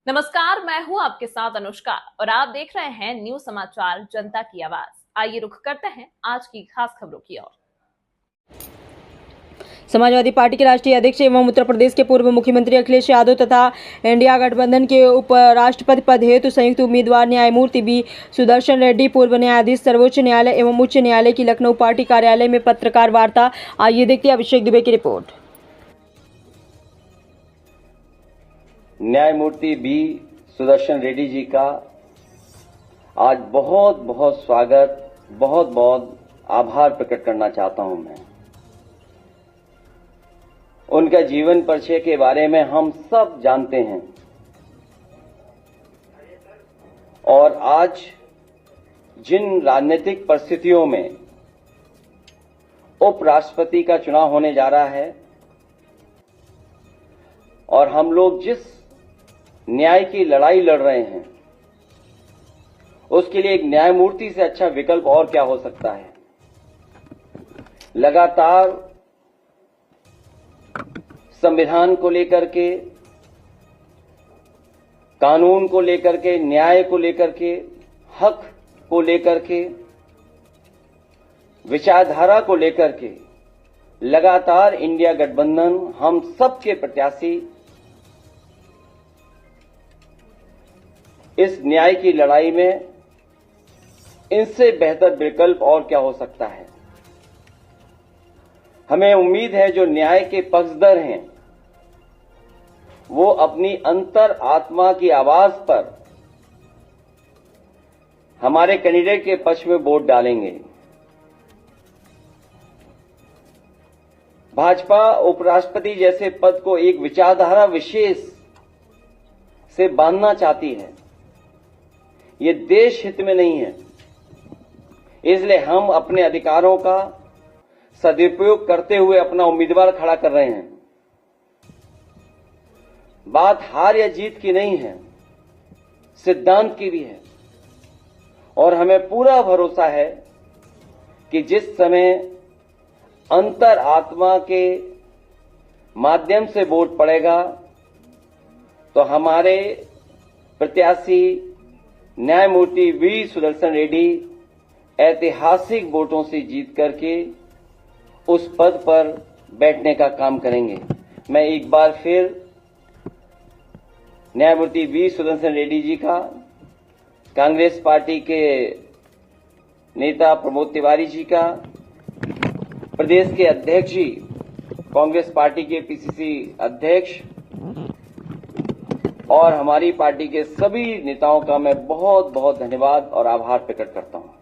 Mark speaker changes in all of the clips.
Speaker 1: नमस्कार, मैं हूं आपके साथ अनुष्का और आप देख रहे हैं न्यूज समाचार जनता की आवाज। आइए रुख करते हैं आज की खास खबरों की ओर।
Speaker 2: समाजवादी पार्टी के राष्ट्रीय अध्यक्ष एवं उत्तर प्रदेश के पूर्व मुख्यमंत्री अखिलेश यादव तथा इंडिया गठबंधन के उपराष्ट्रपति पद हेतु संयुक्त उम्मीदवार न्यायमूर्ति बी सुदर्शन रेड्डी, पूर्व न्यायाधीश सर्वोच्च न्यायालय एवं उच्च न्यायालय की लखनऊ पार्टी कार्यालय में पत्रकार वार्ता। आइए देखते हैं अभिषेक दुबे की रिपोर्ट।
Speaker 3: न्यायमूर्ति बी सुदर्शन रेड्डी जी का आज बहुत बहुत स्वागत, बहुत बहुत आभार प्रकट करना चाहता हूं। मैं उनका जीवन परिचय के बारे में हम सब जानते हैं और आज जिन राजनीतिक परिस्थितियों में उपराष्ट्रपति का चुनाव होने जा रहा है और हम लोग जिस न्याय की लड़ाई लड़ रहे हैं, उसके लिए एक न्यायमूर्ति से अच्छा विकल्प और क्या हो सकता है। लगातार संविधान को लेकर के, कानून को लेकर के, न्याय को लेकर के, हक को लेकर के, विचारधारा को लेकर के लगातार इंडिया गठबंधन हम सबके प्रत्याशी इस न्याय की लड़ाई में इनसे बेहतर विकल्प और क्या हो सकता है। हमें उम्मीद है जो न्याय के पक्षधर हैं वो अपनी अंतर आत्मा की आवाज पर हमारे कैंडिडेट के पक्ष में वोट डालेंगे। भाजपा उपराष्ट्रपति जैसे पद को एक विचारधारा विशेष से बांधना चाहती है, ये देश हित में नहीं है। इसलिए हम अपने अधिकारों का सदुपयोग करते हुए अपना उम्मीदवार खड़ा कर रहे हैं। बात हार या जीत की नहीं है, सिद्धांत की भी है और हमें पूरा भरोसा है कि जिस समय अंतर आत्मा के माध्यम से वोट पड़ेगा तो हमारे प्रत्याशी न्यायमूर्ति वी सुदर्शन रेड्डी ऐतिहासिक वोटों से जीत करके उस पद पर बैठने का काम करेंगे। मैं एक बार फिर न्यायमूर्ति वी सुदर्शन रेड्डी जी का, कांग्रेस पार्टी के नेता प्रमोद तिवारी जी का, प्रदेश के अध्यक्ष जी, कांग्रेस पार्टी के पीसीसी अध्यक्ष और हमारी पार्टी के सभी नेताओं का मैं बहुत बहुत धन्यवाद और आभार प्रकट करता हूं।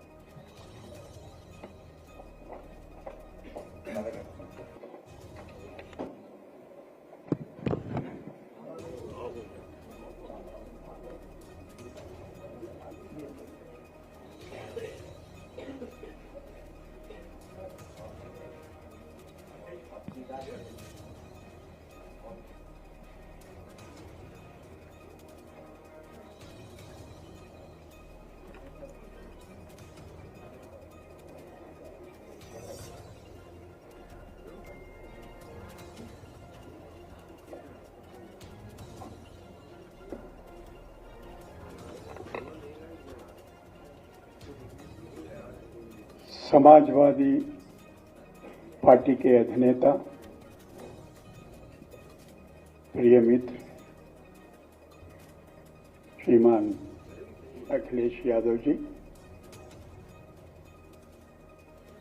Speaker 4: समाजवादी पार्टी के अधिनेता, प्रिय मित्र श्रीमान अखिलेश यादव जी,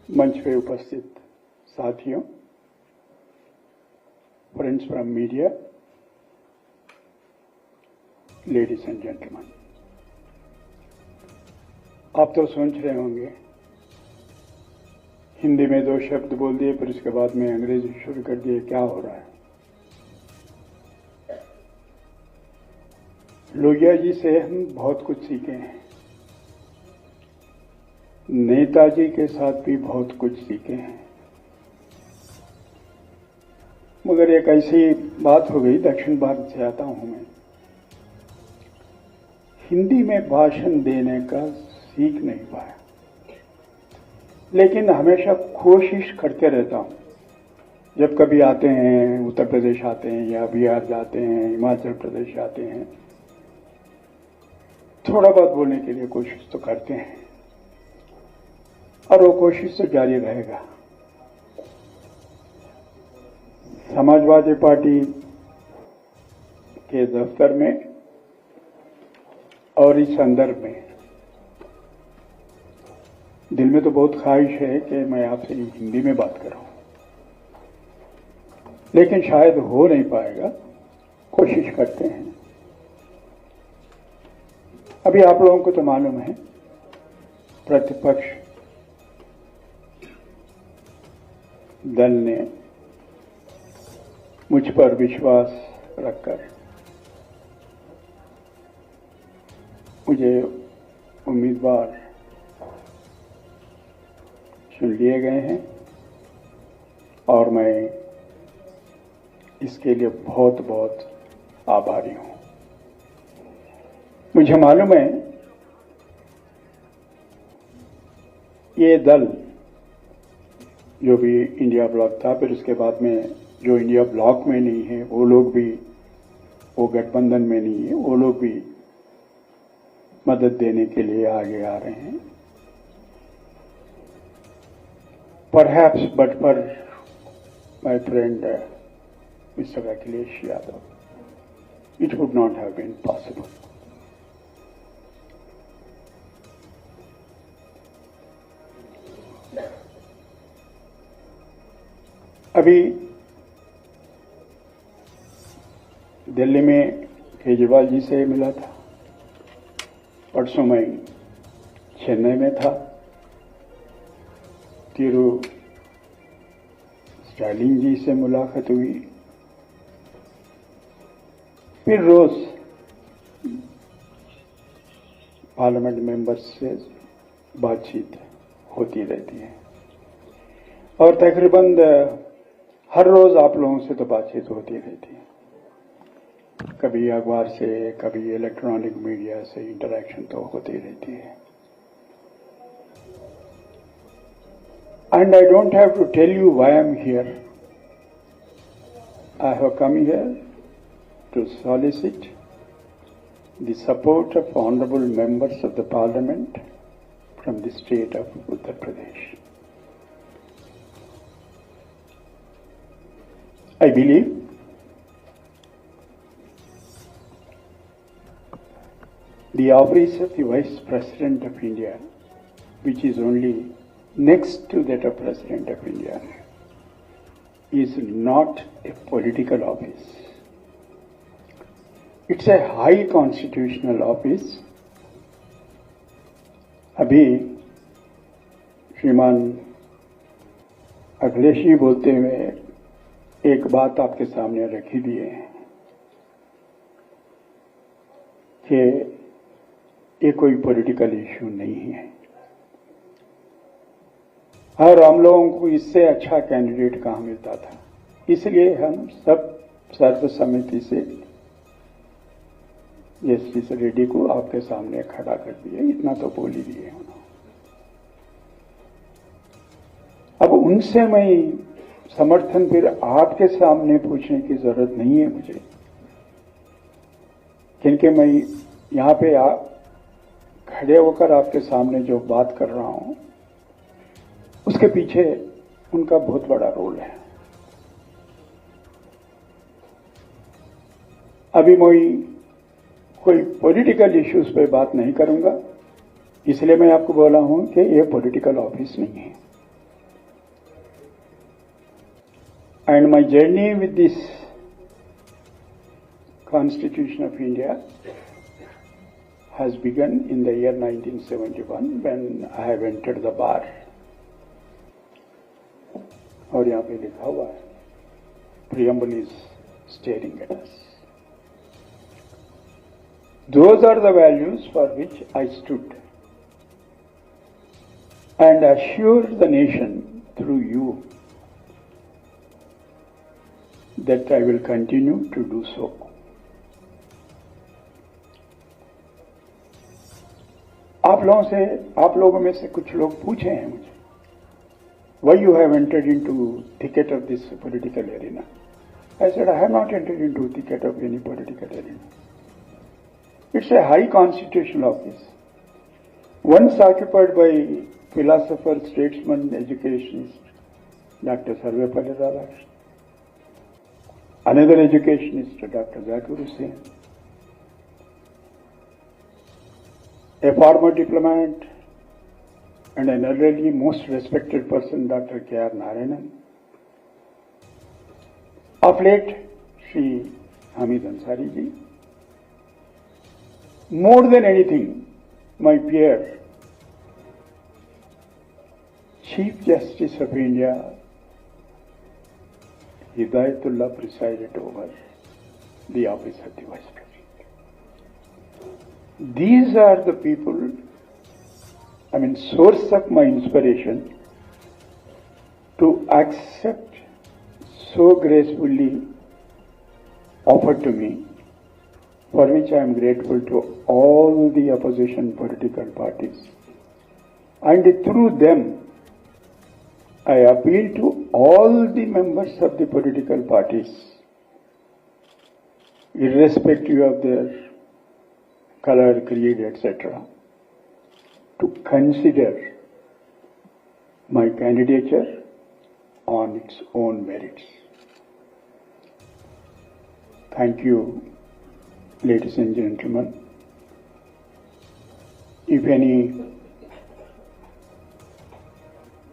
Speaker 4: मंच पे उपस्थित साथियों, friends from media, ladies and gentleman, आप तो सोच रहे होंगे हिंदी में 2 शब्द बोल दिए फिर उसके बाद में अंग्रेजी शुरू कर दिए, क्या हो रहा है। लोहिया जी से हम बहुत कुछ सीखे हैं, नेताजी के साथ भी बहुत कुछ सीखे हैं, मगर एक ऐसी बात हो गई, दक्षिण भारत से आता हूं मैं, हिंदी में भाषण देने का सीख नहीं पाया, लेकिन हमेशा कोशिश करते रहता हूं। जब कभी आते हैं, उत्तर प्रदेश आते हैं या बिहार जाते हैं, हिमाचल प्रदेश आते हैं, थोड़ा बहुत बोलने के लिए कोशिश तो करते हैं और वो कोशिश तो जारी रहेगा। समाजवादी पार्टी के दफ्तर में और इस संदर्भ में दिल में तो बहुत ख्वाहिश है कि मैं आपसे हिंदी में बात करूं, लेकिन शायद हो नहीं पाएगा। कोशिश करते हैं। अभी आप लोगों को तो मालूम है, प्रतिपक्ष दल ने मुझ पर विश्वास रखकर मुझे उम्मीदवार चुन लिए गए हैं और मैं इसके लिए बहुत बहुत आभारी हूं। मुझे मालूम है ये दल जो भी इंडिया ब्लॉक था, फिर उसके बाद में जो इंडिया ब्लॉक में नहीं है वो लोग भी, वो गठबंधन में नहीं है, वो लोग भी मदद देने के लिए आगे आ रहे हैं। Perhaps but for my friend Mr. Akhilesh Yadav, it would not have been possible. अभी दिल्ली में केजरीवाल जी से मिला था, परसों मैं चेन्नई में था, तिरु स्टालिन जी से मुलाकात हुई, फिर रोज पार्लियामेंट मेंबर्स से बातचीत होती रहती है और तकरीबन हर रोज आप लोगों से तो बातचीत होती रहती है। कभी अखबार से, कभी इलेक्ट्रॉनिक मीडिया से इंटरेक्शन तो होती रहती है। And I don't have to tell you why I'm here. I have come here to solicit the support of honorable members of the parliament from the state of Uttar Pradesh. I believe the office of the Vice President of India, which is only next to that of President of India, is not a political office. It's a high constitutional office. अभी श्रीमान अखिलेश जी बोलते हुए एक बात आपके सामने रखी दिए हैं कि ये कोई पॉलिटिकल इश्यू नहीं है और हम लोगों को इससे अच्छा कैंडिडेट कहाँ मिलता था, इसलिए हम सब सर्वसम्मति से जस्टिस रेड्डी को आपके सामने खड़ा कर दिए। इतना तो बोल ही दिए उन्होंने। अब उनसे मैं समर्थन फिर आपके सामने पूछने की जरूरत नहीं है मुझे, क्योंकि मैं यहाँ पे खड़े होकर आपके सामने जो बात कर रहा हूं उसके पीछे उनका बहुत बड़ा रोल है। अभी मैं कोई पॉलिटिकल इश्यूज पे बात नहीं करूंगा, इसलिए मैं आपको बोला हूं कि ये पॉलिटिकल ऑफिस नहीं है। And my journey with this Constitution of India has begun in the year 1971 when I have entered the bar. और यहाँ पे लिखा हुआ है, preamble is staring at us. Those are the values for which I stood and assured the nation through you that I will continue to do so. आप लोगों में से कुछ लोग पूछे हैं मुझे, why you have entered into thicket of this political arena? I said, I have not entered into thicket of any political arena. It's a high constitutional office. Once occupied by philosopher, statesman, educationist, Dr. Sarvepalli Radhakrishnan. Another educationist, Dr. Zakir Hussain. A former diplomat and an elderly, most respected person, Dr. K.R. Narayanan. Of late, Shri Hamid Ansari ji. More than anything, my peer, Chief Justice of India, Hidayatullah, presided over the office of the Vice President. These are the people, source of my inspiration to accept so gracefully offered to me, for which I am grateful to all the opposition political parties. And through them, I appeal to all the members of the political parties, irrespective of their color, creed, etc., to consider my candidature on its own merits. Thank you, ladies and gentlemen. If any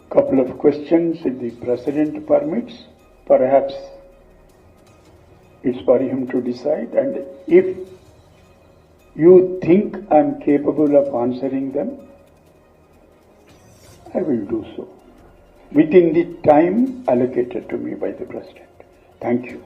Speaker 4: couple of questions, if the President permits, perhaps it's for him to decide, and if you think I'm capable of answering them, I will do so within the time allocated to me by the President. Thank you.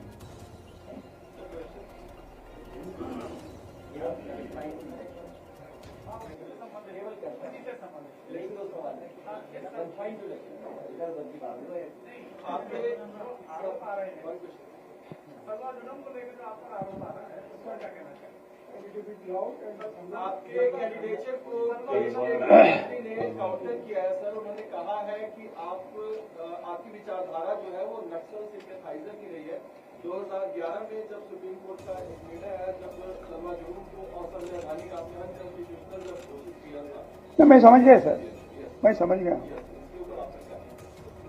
Speaker 5: आपके candidature को मुख्यमंत्री ने counter किया है sir. उन्होंने कहा है कि आपकी विचारधारा जो है वो नक्सल सिंपैथाइजर की रही है। 2011 में जब सुप्रीम कोर्ट का एक निर्णय आया, जब शर्मा जरूर को और संवैधानिक आंदोलन कॉन्स्टिट्यूशनल जब घोषित किया था,
Speaker 4: मैं समझ गया सर, मैं समझ गया।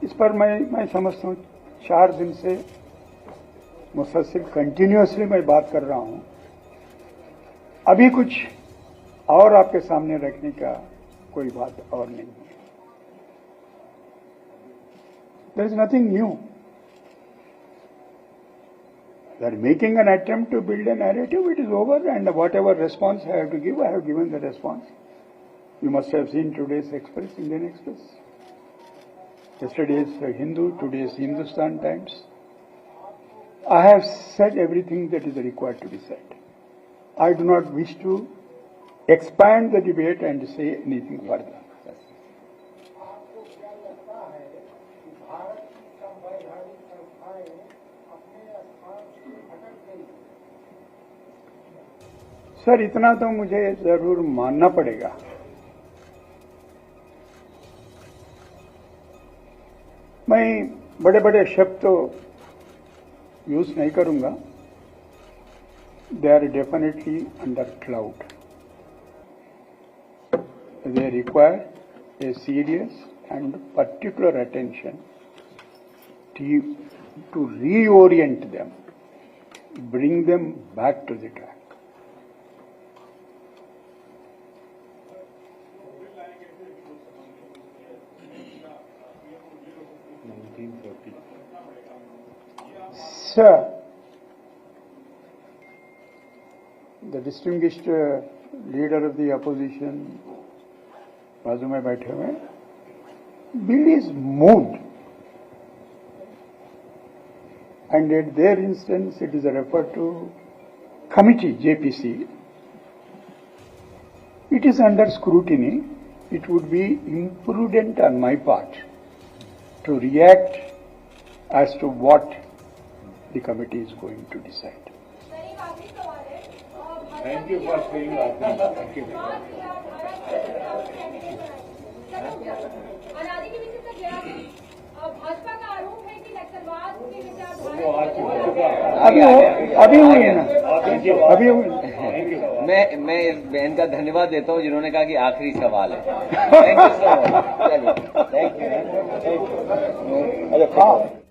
Speaker 4: इस पर मैं समझता हूँ 4 दिन से मुसलसल कंटिन्यूअसली मैं बात कर रहा हूँ। अभी कुछ और आपके सामने रखने का कोई बात और नहीं है। There is nothing new. They are making an attempt to build a narrative. It is over, and whatever response I have to give, I have given the response. You must have seen today's Express, Indian Express. Yesterday's Hindu, today's Hindustan Times. I have said everything that is required to be said. I do not wish to expand the debate and say anything further. Sir, इतना तो मुझे जरूर मानना पड़ेगा। मैं बड़े बड़े शब्द तो यूज नहीं करूंगा। They are definitely under cloud. They require a serious and particular attention to reorient them, bring them back to the track. Sir, the distinguished leader of the opposition, बाजू में बैठे हुए, bill is moved, and at their instance it is referred to committee JPC. It is under scrutiny. It would be imprudent on my part to react as to what the committee is going to decide.
Speaker 6: Thank you for saying that. Thank you.
Speaker 7: अनादि के विषय तक गया भी भाजपा का आरोप है कि नक्सलवाद की विचारधारा
Speaker 4: अभी हुई है ना, अभी हुई।
Speaker 3: मैं इस बहन का धन्यवाद देता हूँ जिन्होंने कहा कि आखिरी सवाल है। Thank you so much. चलिए, थैंक यू।